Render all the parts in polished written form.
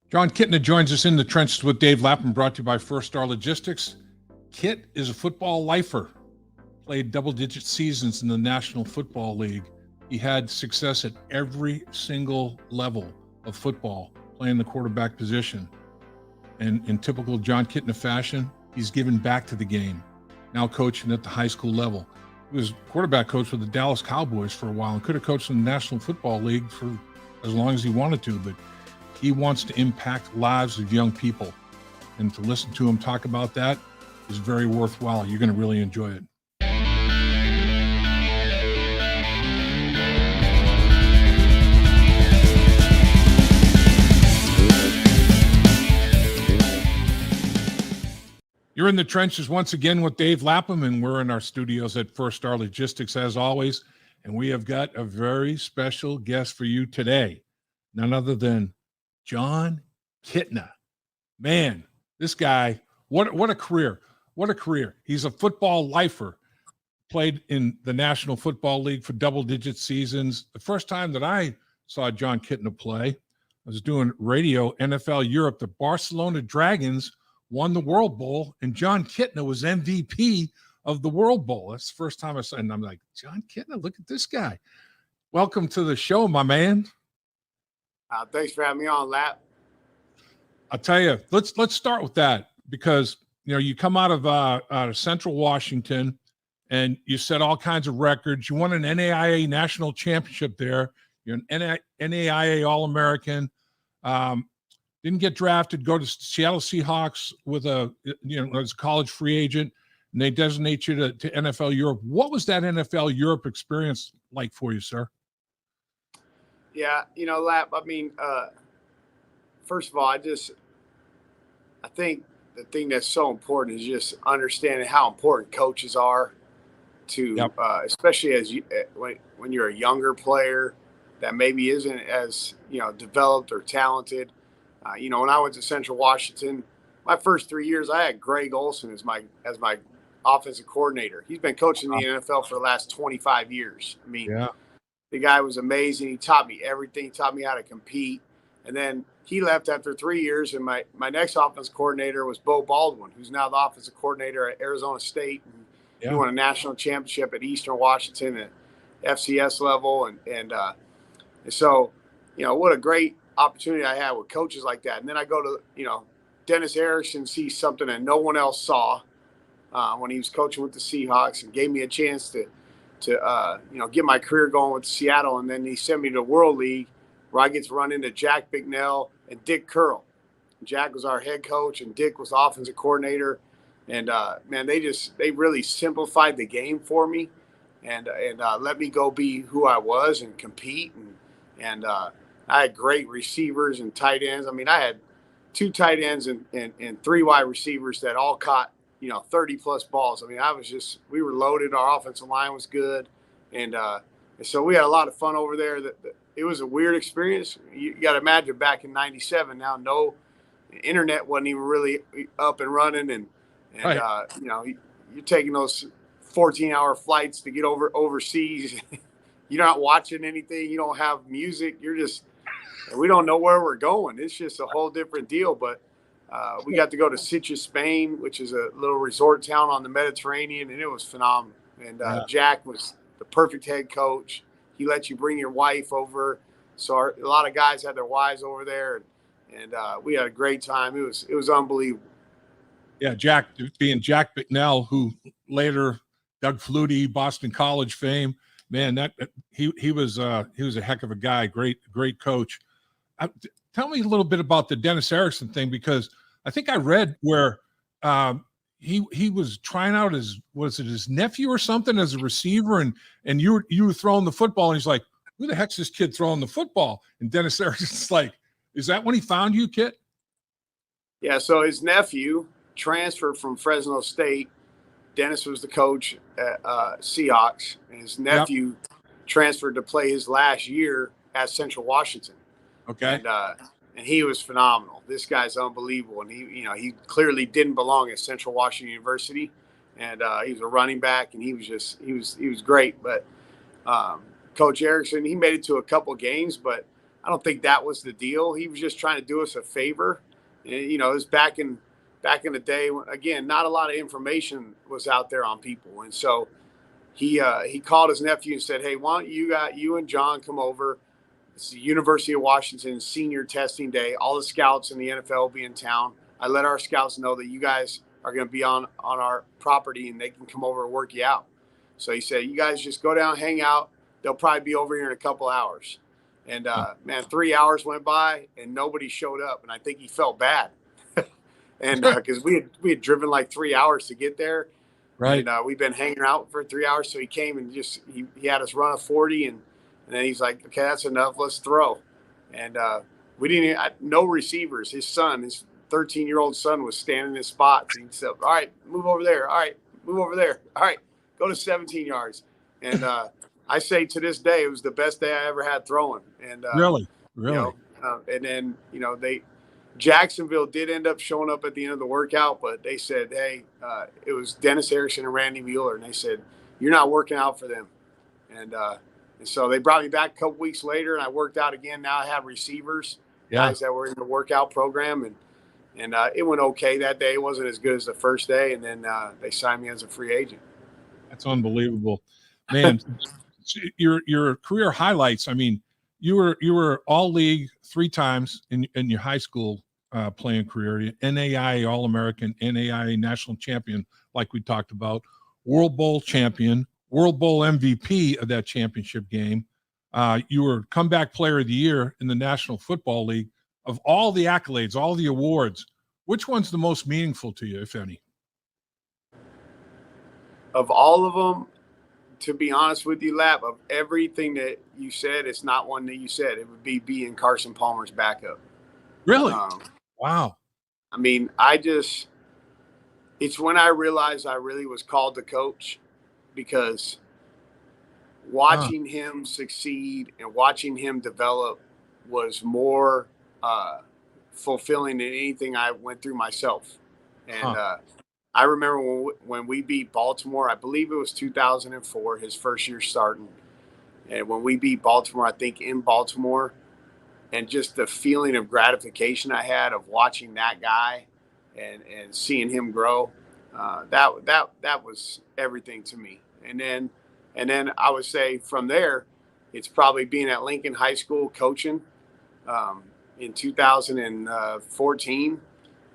Jon Kitna joins us in the trenches with Dave Lapham, brought to you by First Star Logistics. Kit is a football lifer, played double-digit seasons in the National Football League. He had success at every single level of football, playing the quarterback position. And in typical Jon Kitna fashion, he's given back to the game, now coaching at the high school level. He was quarterback coach for the Dallas Cowboys for a while and could have coached in the National Football League for as long as he wanted to, but he wants to impact lives of young people. And to listen to him talk about that is very worthwhile. You're going to really enjoy it. You're in the trenches once again with Dave Lapham, and we're in our studios at First Star Logistics as always. And we have got a very special guest for you today, none other than Jon Kitna. Man, this guy, what a career. What a career. He's a football lifer, played in the National Football League for double-digit seasons. The first time that I saw Jon Kitna play, I was doing radio, NFL Europe. The Barcelona Dragons won the World Bowl, and Jon Kitna was MVP of the World Bowl. That's the first time I saw it, and I'm like, Jon Kitna, look at this guy. Welcome to the show, my man. Thanks for having me on, Lap. I'll tell you, let's start with that because, you know, you come out of Central Washington and you set all kinds of records. You won an NAIA National Championship there. You're an NAIA All-American. Didn't get drafted, go to Seattle Seahawks with as a college free agent, and they designate you to NFL Europe. What was that NFL Europe experience like for you, sir? Yeah, Lap, I mean, first of all, I think the thing that's so important is just understanding how important coaches are to, especially as when you're a younger player that maybe isn't as, developed or talented. When I went to Central Washington, my first 3 years, I had Greg Olson as my offensive coordinator. He's been coaching the NFL for the last 25 years. I mean, the guy was amazing. He taught me everything. He taught me how to compete. And then he left after 3 years, and my next offensive coordinator was Bo Baldwin, who's now the offensive coordinator at Arizona State. He won a national championship at Eastern Washington at FCS level. And so, what a great opportunity I had with coaches like that. And then I go to, Dennis Erickson sees something that no one else saw when he was coaching with the Seahawks and gave me a chance to get my career going with Seattle. And then he sent me to the World League where I get to run into Jack Bicknell and Dick Curl. Jack was our head coach and Dick was the offensive coordinator. And, man, they really simplified the game for me and let me go be who I was and compete. And I had great receivers and tight ends. I mean, I had 2 tight ends and 3 wide receivers that all caught, 30-plus balls. I mean, we were loaded. Our offensive line was good. And so we had a lot of fun over there. It was a weird experience. You got to imagine back in 97, now no internet wasn't even really up and running. And right. You're taking those 14-hour flights to get overseas. You're not watching anything. You don't have music. We don't know where we're going. It's just a whole different deal. But we got to go to Sitges, Spain, which is a little resort town on the Mediterranean, and it was phenomenal. And Jack was the perfect head coach. He let you bring your wife over. So a lot of guys had their wives over there, and we had a great time. It was unbelievable. Yeah, Jack Bicknell, who later Doug Flutie, Boston College fame. Man, he was a heck of a guy. Great coach. Tell me a little bit about the Dennis Erickson thing, because I think I read where he was trying out his nephew or something as a receiver, and you were throwing the football, and he's like, who the heck's this kid throwing the football? And Dennis Erickson's like, is that when he found you, Kit? Yeah, so his nephew transferred from Fresno State. Dennis was the coach at Seahawks, and his nephew transferred to play his last year at Central Washington. Okay. And he was phenomenal. This guy's unbelievable. And he clearly didn't belong at Central Washington University. And he was a running back, and he was great. But Coach Erickson, he made it to a couple games, but I don't think that was the deal. He was just trying to do us a favor. And, it was back in the day when, again, not a lot of information was out there on people. And so he called his nephew and said, "Hey, why don't you and John come over? It's the University of Washington senior testing day. All the scouts in the NFL will be in town. I let our scouts know that you guys are going to be on our property and they can come over and work you out." So he said, "You guys just go down, hang out. They'll probably be over here in a couple hours." And man, 3 hours went by and nobody showed up. And I think he felt bad. And because we had driven like 3 hours to get there. Right. And we've been hanging out for 3 hours. So he came and just he had us run a 40 and then he's like, "Okay, that's enough. Let's throw." And we didn't no receivers. His 13-year-old son was standing in his spot. And he said, "All right, move over there. All right, move over there. All right, go to 17 yards." And I say to this day, it was the best day I ever had throwing. And Really? And then Jacksonville did end up showing up at the end of the workout, but they said, "Hey, it was Dennis Erickson and Randy Mueller," and they said, "You're not working out for them." And so they brought me back a couple weeks later, and I worked out again. Now I have receivers, guys that were in the workout program, and it went okay that day. It wasn't as good as the first day, and then they signed me as a free agent. That's unbelievable, man. Your career highlights. I mean, you were all league 3 times in your high school playing career. NAIA All-American, NAIA National Champion, like we talked about, World Bowl champion, World Bowl MVP of that championship game. You were comeback player of the year in the National Football League. Of all the accolades, all the awards, which one's the most meaningful to you, if any? Of all of them, to be honest with you, Lap, of everything that you said, it's not one that you said. It would be being Carson Palmer's backup. Really? Wow. I mean, it's when I realized I really was called to coach, because watching him succeed and watching him develop was more fulfilling than anything I went through myself. And I remember when we beat Baltimore, I believe it was 2004, his first year starting. And when we beat Baltimore, I think in Baltimore, and just the feeling of gratification I had of watching that guy and seeing him grow, that was everything to me. And then I would say from there, it's probably being at Lincoln High School coaching in 2014,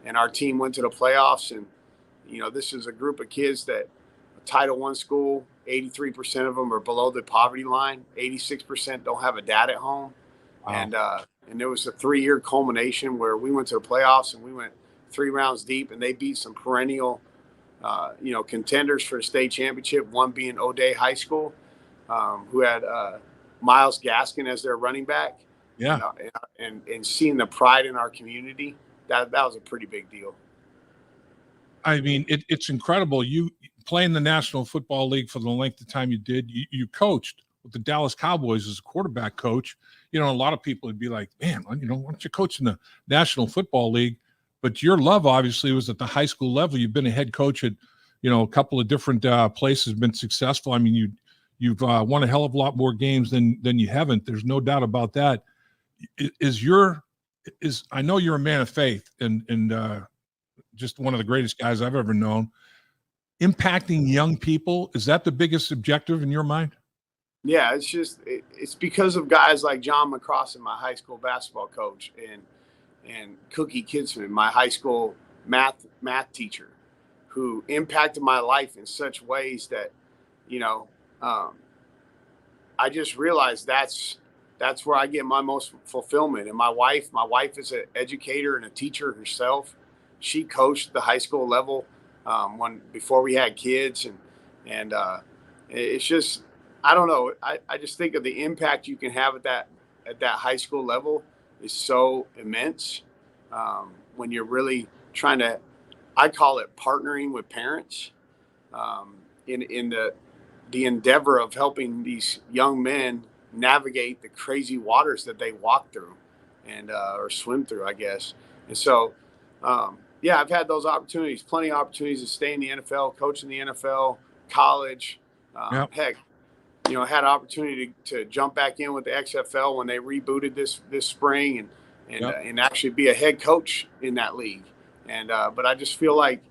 and our team went to the playoffs. And this is a group of kids that Title I school, 83% of them are below the poverty line. 86% don't have a dad at home. Wow. And there was a 3-year culmination where we went to the playoffs and we went 3 rounds deep, and they beat some perennial, contenders for the state championship, one being O'Day High School, who had Miles Gaskin as their running back. Yeah. And seeing the pride in our community, that was a pretty big deal. I mean, it's incredible. You play in the National Football League for the length of time you did. You coached with the Dallas Cowboys as a quarterback coach. A lot of people would be like, "Man, why don't you coach in the National Football League?" But your love obviously was at the high school level. You've been a head coach at, a couple of different places, been successful. I mean, you've won a hell of a lot more games than you haven't. There's no doubt about that. I know you're a man of faith and just one of the greatest guys I've ever known. Impacting young people, is that the biggest objective in your mind? Yeah, it's because of guys like John McCrossin, my high school basketball coach, and Cookie Kidsman, my high school math teacher, who impacted my life in such ways that, I just realized that's where I get my most fulfillment. And my wife is an educator and a teacher herself. She coached the high school level before we had kids, and it's just, I don't know. I just think of the impact you can have at that high school level is so immense when you're really trying to, I call it partnering with parents in the endeavor of helping these young men navigate the crazy waters that they walk through and or swim through, I guess. And so, I've had those opportunities, plenty of opportunities to stay in the NFL, coach in the NFL, college. Yep. Heck, had an opportunity to jump back in with the XFL when they rebooted this spring and actually be a head coach in that league. And but I just feel like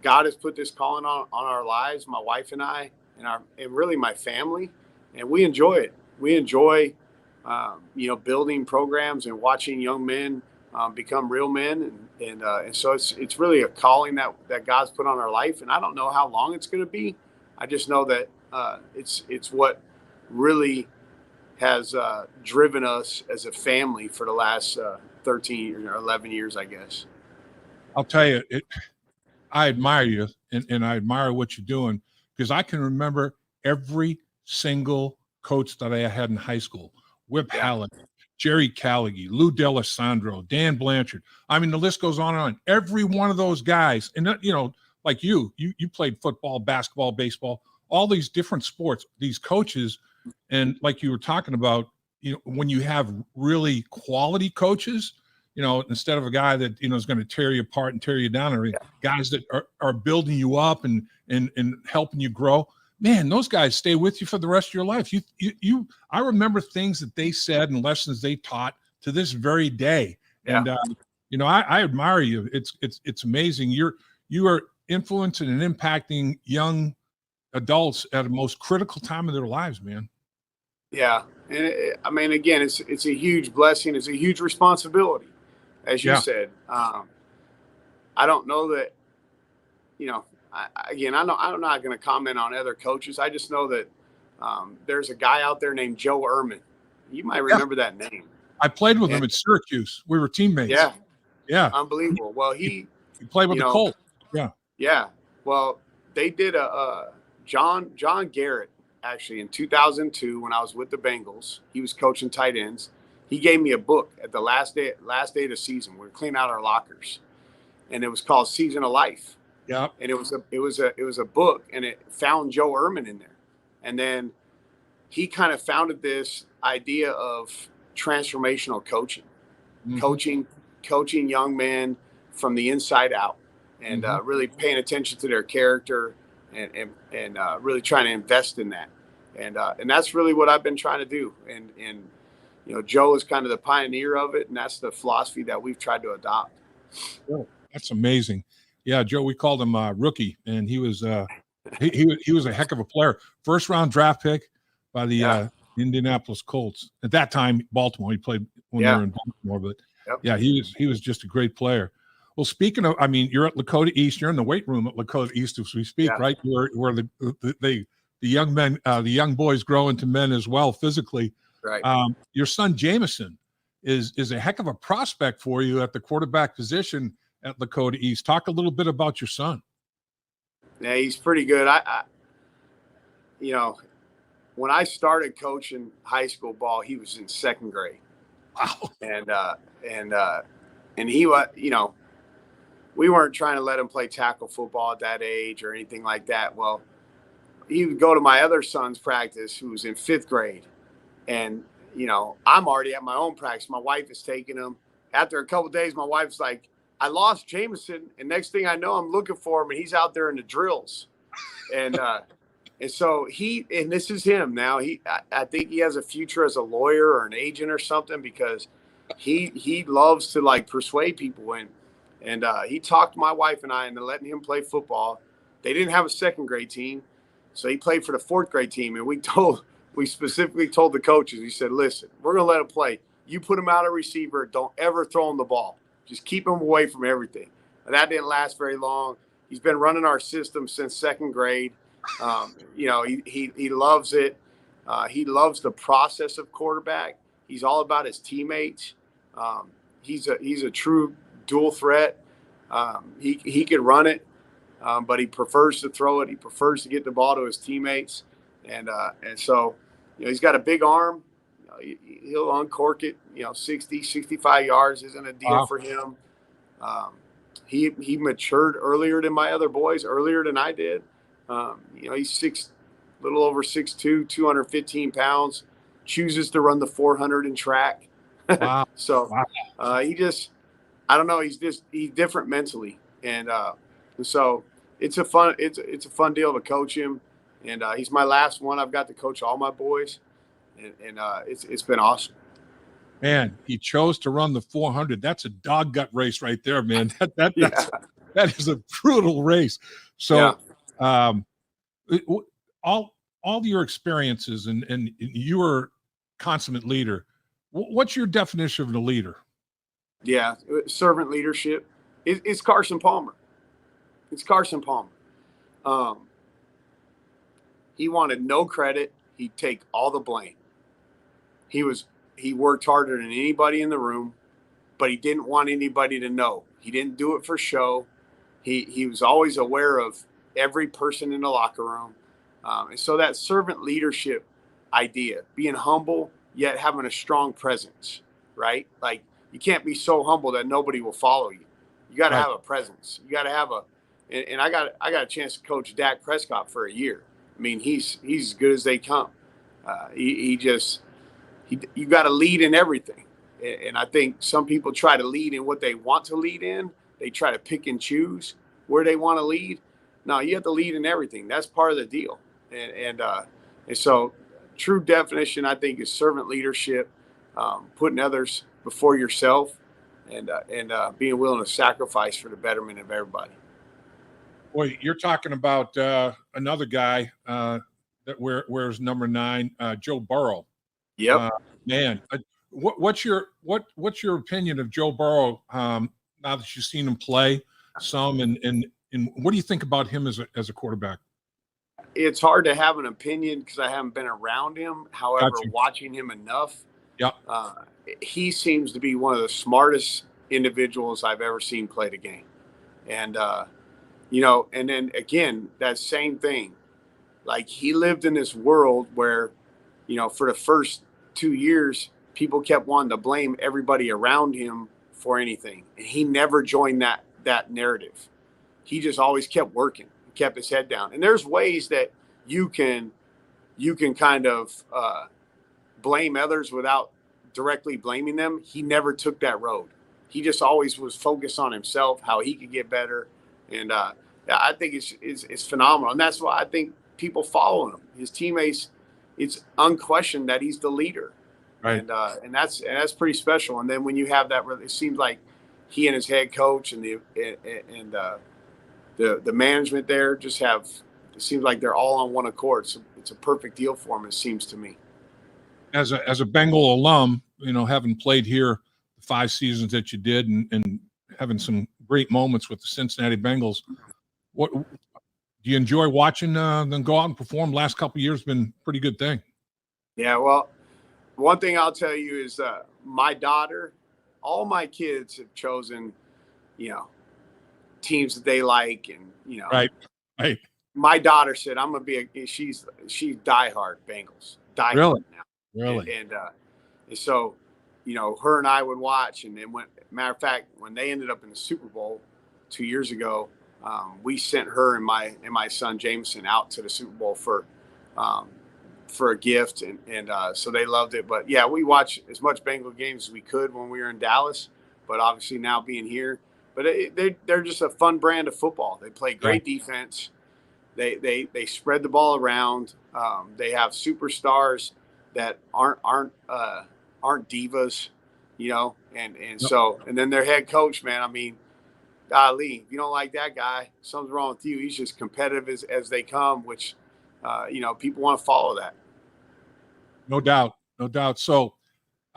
God has put this calling on our lives, my wife and I, and really my family, and we enjoy it. We enjoy, building programs and watching young men become real men, and so it's really a calling that God's put on our life. And I don't know how long it's going to be. I just know that it's what really has driven us as a family for the last 13 or 11 years, I guess. I'll tell you, I admire you, and I admire what you're doing, because I can remember every single coach that I had in high school. Whip Halleck, Jerry Callaghy, Lou D'Alessandro, Dan Blanchard. I mean, the list goes on and on. Every one of those guys, and like you played football, basketball, baseball, all these different sports, these coaches, and like you were talking about, when you have really quality coaches, instead of a guy that, is going to tear you apart and tear you down, or guys that are building you up and helping you grow, man, those guys stay with you for the rest of your life. I remember things that they said and lessons they taught to this very day. And, I admire you. It's amazing. You are influencing and impacting young adults at the most critical time of their lives, man. Yeah. And again, it's a huge blessing. It's a huge responsibility, as you said. I don't know that, I'm not going to comment on other coaches. I just know that there's a guy out there named Joe Ehrmann. You might remember that name. I played with him at Syracuse. We were teammates. Yeah. Unbelievable. Well, he played with the Colts. Yeah. Yeah. Well, they did John Garrett, actually, in 2002, when I was with the Bengals. He was coaching tight ends. He gave me a book at the last day of the season. We were cleaning out our lockers, and it was called Season of Life. Yeah. And it was a book, and it found Joe Ehrmann in there. And then he kind of founded this idea of transformational coaching, coaching young men from the inside out, and really paying attention to their character and really trying to invest in that. And that's really what I've been trying to do. And Joe is kind of the pioneer of it, and that's the philosophy that we've tried to adopt. Oh, that's amazing. Yeah, Joe, we called him Rookie, and he was he was a heck of a player. First round draft pick by the Indianapolis Colts. At that time, Baltimore. He played when they were in Baltimore, but he was just a great player. Well, speaking of, you're at Lakota East. You're in the weight room at Lakota East as we speak, right? Where the young men, the young boys grow into men as well physically. Right. Your son Jameson is a heck of a prospect for you at the quarterback position at Lakota East. Talk a little bit about your son. Yeah, he's pretty good. I when I started coaching high school ball, he was in second grade. Wow. And he was, we weren't trying to let him play tackle football at that age or anything like that. Well, he would go to my other son's practice, who was in fifth grade. And, I'm already at my own practice. My wife is taking him. After a couple of days, my wife's like, I lost Jameson. And next thing I know, I'm looking for him, and he's out there in the drills. And so and this is him now. I think he has a future as a lawyer or an agent or something, because he loves to persuade people. And he talked my wife and I into letting him play football. They didn't have a second grade team, so he played for the fourth grade team. And we specifically told the coaches, he said, listen, we're going to let him play. You put him out a receiver. Don't ever throw him the ball. Just keep him away from everything. And that didn't last very long. He's been running our system since second grade. He loves it. He loves the process of quarterback. He's all about his teammates. He's a true dual threat. He can run it, but he prefers to throw it. He prefers to get the ball to his teammates. And so, he's got a big arm. He'll uncork it, 60, 65 yards isn't a deal for him. He matured earlier than my other boys, earlier than I did. He's a little over 6'2", 215 pounds, chooses to run the 400 in track. Wow. So I don't know. He's different mentally. And so it's a fun deal to coach him. And he's my last one. I've got to coach all my boys, and it's been awesome. Man, he chose to run the 400. That's a dog gut race right there, man. That is a brutal race. So, all your experiences, and you were a consummate leader. What's your definition of a leader? Yeah, servant leadership. It's Carson Palmer. It's Carson Palmer. He wanted no credit. He'd take all the blame. He worked harder than anybody in the room, but he didn't want anybody to know. He didn't do it for show. He was always aware of every person in the locker room. And so that servant leadership idea, being humble, yet having a strong presence, right? Like, you can't be so humble that nobody will follow you. You got to have a presence. You got to have and I got a chance to coach Dak Prescott for a year. I mean, he's as good as they come. You got to lead in everything. And I think some people try to lead in what they want to lead in. They try to pick and choose where they want to lead. No, you have to lead in everything. That's part of the deal. And so true definition, I think, is servant leadership, putting others before yourself, and being willing to sacrifice for the betterment of everybody. Boy, you're talking about another guy that wears number 9, Joe Burrow. Yep. Man, what's your opinion of Joe Burrow now that you've seen him play some, and what do you think about him as a quarterback? It's hard to have an opinion because I haven't been around him. However, watching him enough, he seems to be one of the smartest individuals I've ever seen play the game. And and then again, that same thing, like, he lived in this world where, for the first 2 years, people kept wanting to blame everybody around him for anything. And he never joined that narrative. He just always kept working, kept his head down. And there's ways that you can kind of blame others without directly blaming them. He never took that road. He just always was focused on himself, how he could get better. And I think it's phenomenal. And that's why I think people follow him. His teammates, it's unquestioned that he's the leader. Right. And that's pretty special. And then when you have that, it seems like he and his head coach and the management there just have, it seems like they're all on one accord. So it's a perfect deal for him, it seems to me. As a Bengal alum, having played here the 5 seasons that you did, and having some great moments with the Cincinnati Bengals, what do you enjoy watching them go out and perform? Last couple of years been a pretty good thing. Yeah, well, one thing I'll tell you is my daughter, all my kids have chosen, teams that they like, and Right. My daughter said, "I'm gonna be she's diehard Bengals, diehard Really? now." Really? And so, her and I would watch, and then matter of fact, when they ended up in the Super Bowl 2 years ago, we sent her and my son Jameson out to the Super Bowl for a gift, and so they loved it. But yeah, we watched as much Bengal games as we could when we were in Dallas, but obviously now being here, but they're just a fun brand of football. They play great defense. They spread the ball around. They have superstars that aren't divas, and so, and then their head coach, man, I mean, golly, if you don't like that guy, something's wrong with you. He's just competitive as they come, which, people want to follow that. No doubt. So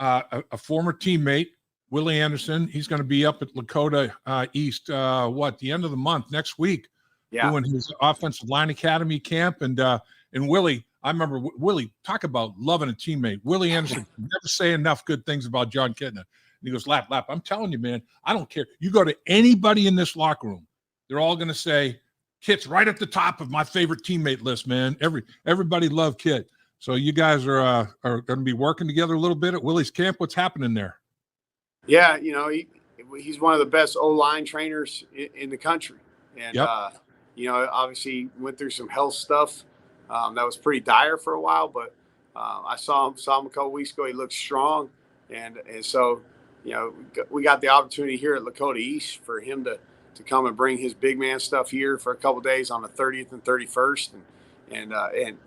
a former teammate, Willie Anderson, he's going to be up at Lakota East, the end of the month, next week, doing his offensive line academy camp. And Willie, I remember Willie, talk about loving a teammate. Willie Anderson never say enough good things about Jon Kitna. And he goes, Lap, I'm telling you, man, I don't care. You go to anybody in this locker room, they're all going to say, Kit's right at the top of my favorite teammate list, man. Everybody loved Kit. So you guys are going to be working together a little bit at Willie's camp. What's happening there? Yeah, he's one of the best O-line trainers in the country. And, obviously went through some health stuff that was pretty dire for a while, but I saw him a couple weeks ago. He looked strong. And so, we got the opportunity here at Lakota East for him to come and bring his big man stuff here for a couple of days on the 30th and 31st. And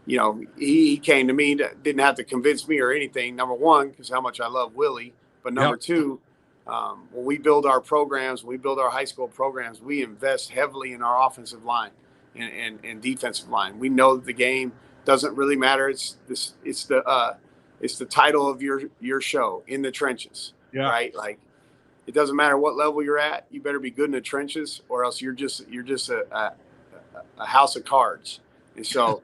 you know, he came to me, didn't have to convince me or anything. Number one, because how much I love Willie, but number two, when we build our programs, when we build our high school programs, we invest heavily in our offensive line and defensive line. We know that the game doesn't really matter. It's the title of your show, In the Trenches, right? Like, it doesn't matter what level you're at. You better be good in the trenches, or else you're just a house of cards. And so,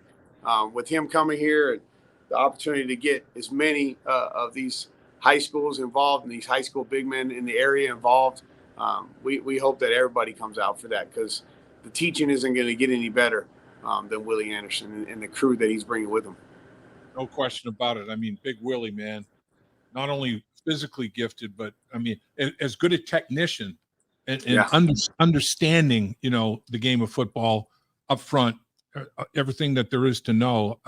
with him coming here and the opportunity to get as many of these high schools involved and these high school big men in the area involved, we hope that everybody comes out for that, because the teaching isn't going to get any better than Willie Anderson and the crew that he's bringing with him. No question about it. I mean, Big Willie, man, not only physically gifted, but I mean, as good a technician and understanding, you know, the game of football up front, everything that there is to know,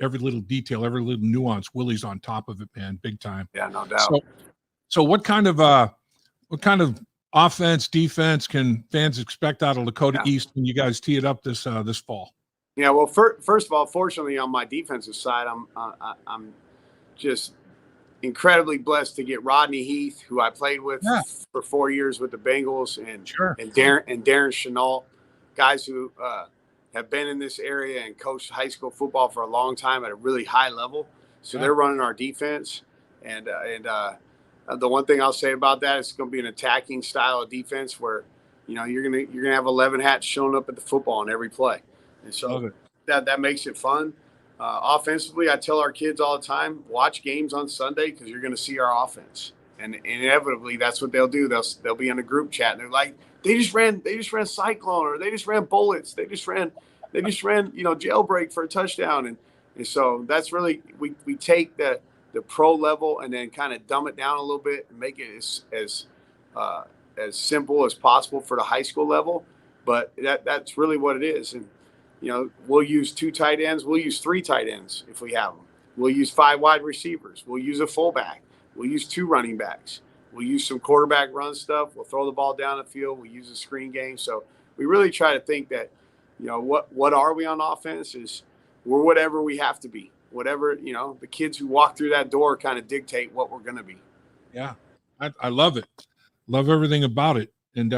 every little detail, every little nuance. Willie's on top of it, man, big time. Yeah, no doubt. So what kind of offense, defense can fans expect out of Lakota East when you guys tee it up this fall? Yeah, well, first of all, fortunately on my defensive side, I'm just incredibly blessed to get Rodney Heath, who I played with for 4 years with the Bengals, and Darren Chenault, guys who have been in this area and coached high school football for a long time at a really high level. So they're running our defense, and the one thing I'll say about that is it's going to be an attacking style of defense where, you know, you're gonna have 11 hats showing up at the football on every play, and so that makes it fun. Offensively, I tell our kids all the time, watch games on Sunday, because you're going to see our offense, and inevitably that's what they'll do. They'll be in a group chat and they're like, they just ran Cyclone, or they just ran Bullets, they just ran jailbreak for a touchdown, and so that's really we take the pro level and then kind of dumb it down a little bit and make it as simple as possible for the high school level. But that's really what it is. And you know, we'll use 2 tight ends. We'll use 3 tight ends if we have them. We'll use 5 wide receivers. We'll use a fullback. We'll use 2 running backs. We'll use some quarterback run stuff. We'll throw the ball down the field. We'll use a screen game. So we really try to think that, you know, what are we on offense is we're whatever we have to be. Whatever, you know, the kids who walk through that door kind of dictate what we're going to be. Yeah, I love it. Love everything about it. And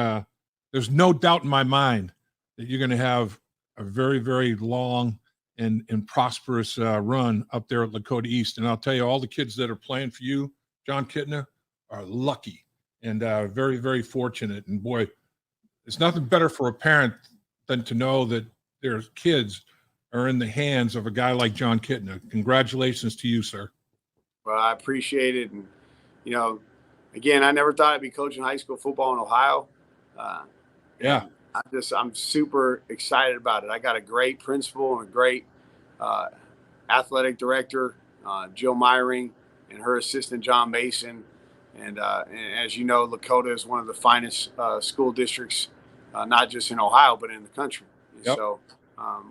there's no doubt in my mind that you're going to have a very, very long and prosperous run up there at Lakota East. And I'll tell you, all the kids that are playing for you, Jon Kitna, are lucky and very, very fortunate. And boy, it's nothing better for a parent than to know that their kids are in the hands of a guy like Jon Kitna. Congratulations to you, sir. Well, I appreciate it. And, you know, again, I never thought I'd be coaching high school football in Ohio. I'm super excited about it. I got a great principal and a great athletic director, Jill Myring, and her assistant, John Mason. And as you know, Lakota is one of the finest school districts, not just in Ohio, but in the country. So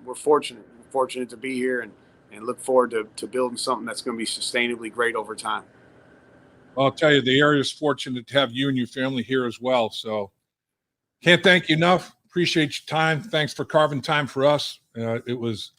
we're fortunate to be here and look forward to building something that's going to be sustainably great over time. Well, I'll tell you, the area is fortunate to have you and your family here as well. So can't thank you enough. Appreciate your time. Thanks for carving time for us. It was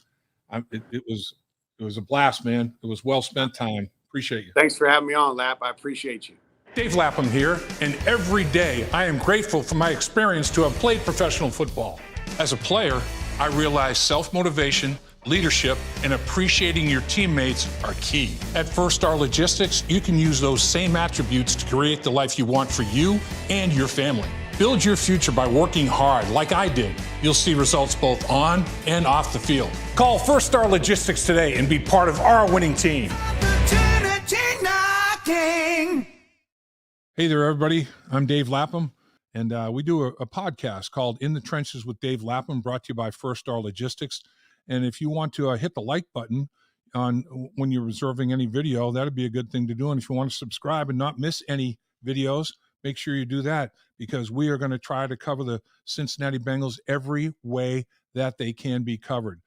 a blast, man. It was well spent time. Appreciate you. Thanks for having me on, Lap. I appreciate you. Dave Lapham here, and every day I am grateful for my experience to have played professional football. As a player, I realized self-motivation, leadership, and appreciating your teammates are key. At First Star Logistics, you can use those same attributes to create the life you want for you and your family. Build your future by working hard like I did. You'll see results both on and off the field. Call First Star Logistics today and be part of our winning team. Hey there, everybody. I'm Dave Lapham, and we do a podcast called In the Trenches with Dave Lapham, brought to you by First Star Logistics. And if you want to hit the like button on when you're reserving any video, that'd be a good thing to do. And if you want to subscribe and not miss any videos, make sure you do that, because we are going to try to cover the Cincinnati Bengals every way that they can be covered.